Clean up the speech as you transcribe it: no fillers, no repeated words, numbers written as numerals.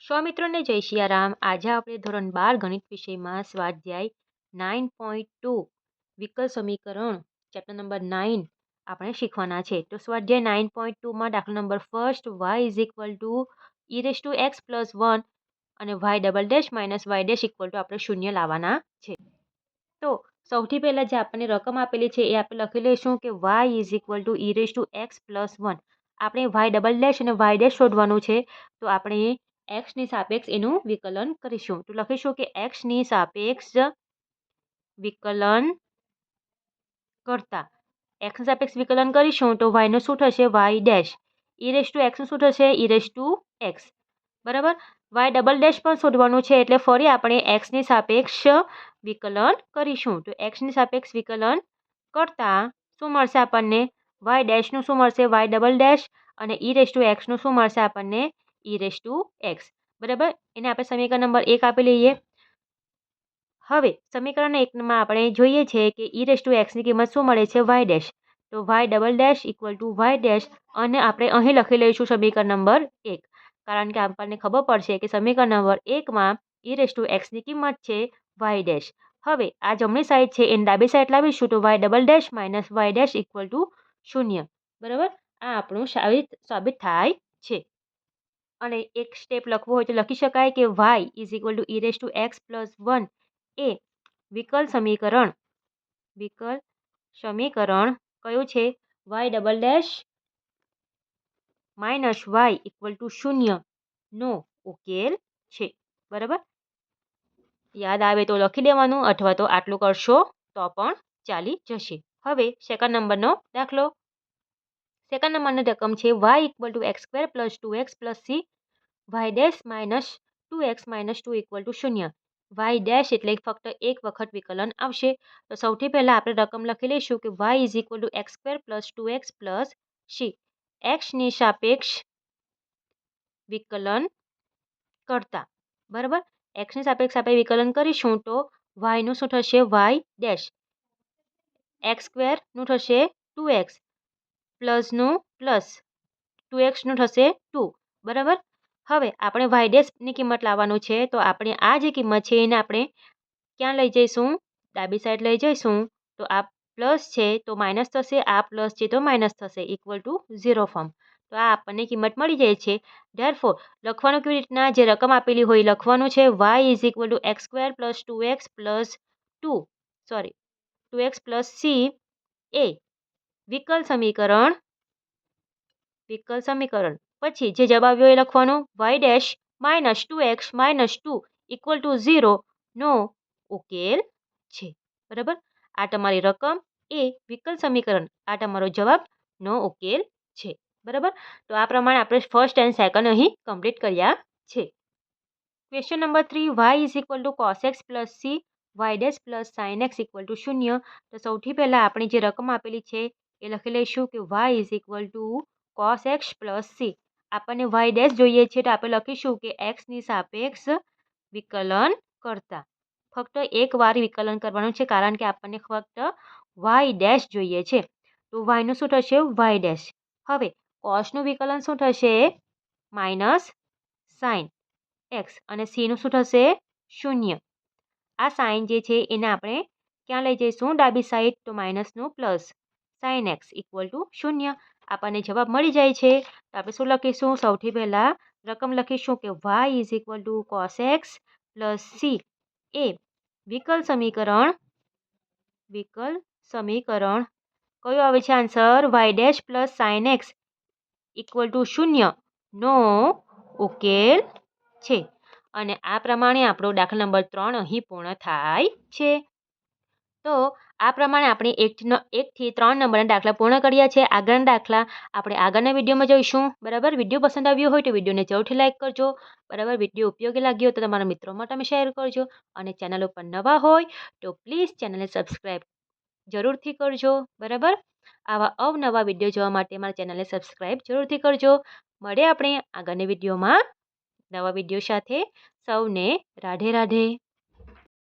સ્વામિત્રોને જય સિયારામ. આજે આપણે ધોરણ 12 ગણિત વિષયમાં સ્વાધ્યાય 9.2 વિકલ સમીકરણ ચેપ્ટર નંબર 9 આપણે શીખવાના છે. તો સ્વાધ્યાય 9.2માં દાખલા number first y is equal to e⁻x+1 અને y double dash minus y dash equal to આપણે શૂન્ય લાવવાના છે. તો સૌથી પહેલા જે આપણને રકમ આપેલી છે એ આપણે લખી લઈશું કે y is equal to e⁻x+1. આપણે y ડબલ ડેશ અને y ડેશ શોધવાનું છે. તો આપણે x ની સાપેક્ષ એનું વિકલન કરીશું. તો લખીશું કે x ની સાપેક્ષ વિકલન કરતા x ની સાપેક્ષ વિકલન કરીશું તો y નું શું થશે y ડેશ. e⁻x નું શું થશે e⁻x. બરાબર. y ડબલ ડેશ પણ શોધવાનું છે એટલે ફરી આપણે x ની સાપેક્ષ વિકલન કરીશું. તો x ની સાપેક્ષ વિકલન કરતા શું મળશે આપણને y ડેશ નું શું મળશે y ડબલ ડેશ અને e⁻x નું શું મળશે આપણને e⁻x. બરાબર. એને આપણે સમીકરણ નંબર 1 આપી લઈએ. હવે સમીકરણ 1માં આપણે જોઈએ છે કે e⁻x ની કિંમત શું મળે છે y ડેશ. તો y double dash equal to y dash અને આપણે અહીં લખી લઈશું સમીકરણ નંબર 1, કારણ કે આપણને ખબર પડશે કે સમીકરણ નંબર 1માં e⁻x ની કિંમત છે y ડેશ. હવે આ જમણી સાઈડ છે એને ડાબી સાઈડ લાવીશું તો y double dash minus y dash equal to 0. બરાબર. આ આપણું સાબિત થાય છે. અને એક સ્ટેપ લખવો હોય તો લખી શકાય કે y is equal to e⁻x+1 એ વિકલ સમીકરણ કયું છે y double dash minus y equal to 0 નો ઉકેલ છે. બરાબર. યાદ આવે તો લખી દેવાનું અથવા તો આટલું કરશો તો પણ ચાલી જશે. હવે સેકન્ડ નંબરનો દાખલો. સેકન્ડ નંબરની રકમ છે y equal to x² + 2x + c y dash minus 2x - 2 equal to 0. y dash એટલે ફક્ત એક વખત વિકલન આવશે. તો સૌથી પહેલા આપણે રકમ લખી લઈશું કે y is equal to x² + 2x + c. x ની સાપેક્ષ વિકલન કરતા. બરાબર. x ની સાપેક્ષ આપણે વિકલન કરીશું તો y નું શું થશે y ડેશ. x² નું થશે 2x પ્લસનું પ્લસ 2x નું થશે 2. બરાબર. હવે આપણે y ડેશની કિંમત લાવવાનું છે. તો આપણે આ જે કિંમત છે એને આપણે ક્યાં લઈ જઈશું ડાબી સાઈડ લઈ જઈશું. તો આ પ્લસ છે તો માઇનસ થશે, આ પ્લસ છે તો માઇનસ થશે ઇક્વલ ટુ 0 ફોર્મ. તો આ આપણને કિંમત મળી જાય છે. ધેરફોર લખવાનું કેવી રીતના જે રકમ આપેલી હોય લખવાનું છે y is equal to x² + 2x + c એ વિકલ સમીકરણ પછી જે જવાબ આવ્યો એ લખવાનું y dash minus 2x - 2 equal to 0 નો ઉકેલ છે. બરાબર. આ તમારી રકમ એ વિકલ સમીકરણ, આ તમારો જવાબ નો ઉકેલ છે. બરાબર. તો આ પ્રમાણે આપણે ફર્સ્ટ એન્ડ સેકન્ડ અહીં કમ્પ્લીટ કર્યા છે. Question number 3 y is equal to cos x + c y dash + sin x equal to 0. તો સૌથી પહેલા આપણે જે રકમ આપેલી છે એ લખી લઈશું કે y is equal to cos x + c. આપણને y ડેશ જોઈએ છે તો આપણે લખીશું કે x ની સાપેક્ષ વિકલન કરતા. ફક્ત એક વાર વિકલન કરવાનું છે કારણ કે આપણને ફક્ત y ડેશ જોઈએ છે. તો y નું શું થશે y ડેશ. હવે cos નું વિકલન શું થશે માઇનસ sin x અને c નું શું થશે 0. આ સાઇન જે છે એને આપણે ક્યાં લઈ જઈશું ડાબી સાઈડ તો માઇનસનું plus sin x equal to 0. આપણને જવાબ મળી જાય છે. તો આપણે શું લખીશું સૌથી પહેલા રકમ લખીશું કે y is equal to cos x + c એ વિકલ સમીકરણ કયું આવે છે answer y dash + sin x equal to 0 નો ઉકેલ છે. અને આ પ્રમાણે આપણો દાખલા નંબર 3 અહીં પૂર્ણ થાય છે. તો આ પ્રમાણે આપણે 1 થી 3 નંબરના દાખલા પૂર્ણ કર્યા છે. આગળના દાખલા આપણે આગળના વિડીયોમાં જોઈશું. બરાબર. વિડીયો પસંદ આવ્યો હોય તો વિડીયોને જરૂરથી લાઇક કરજો. બરાબર. વિડીયો ઉપયોગી લાગ્યો હોય તો તમારા મિત્રોમાં તમે શેર કરજો. અને ચેનલ ઉપર નવા હોય તો પ્લીઝ ચેનલને સબસ્ક્રાઈબ જરૂરથી કરજો. બરાબર. આવા અવનવા વિડીયો જોવા માટે મારા ચેનલને સબસ્ક્રાઈબ જરૂરથી કરજો. મળે આપણે આગળની વિડીયોમાં નવા વિડીયો સાથે. સૌને રાધે રાધે.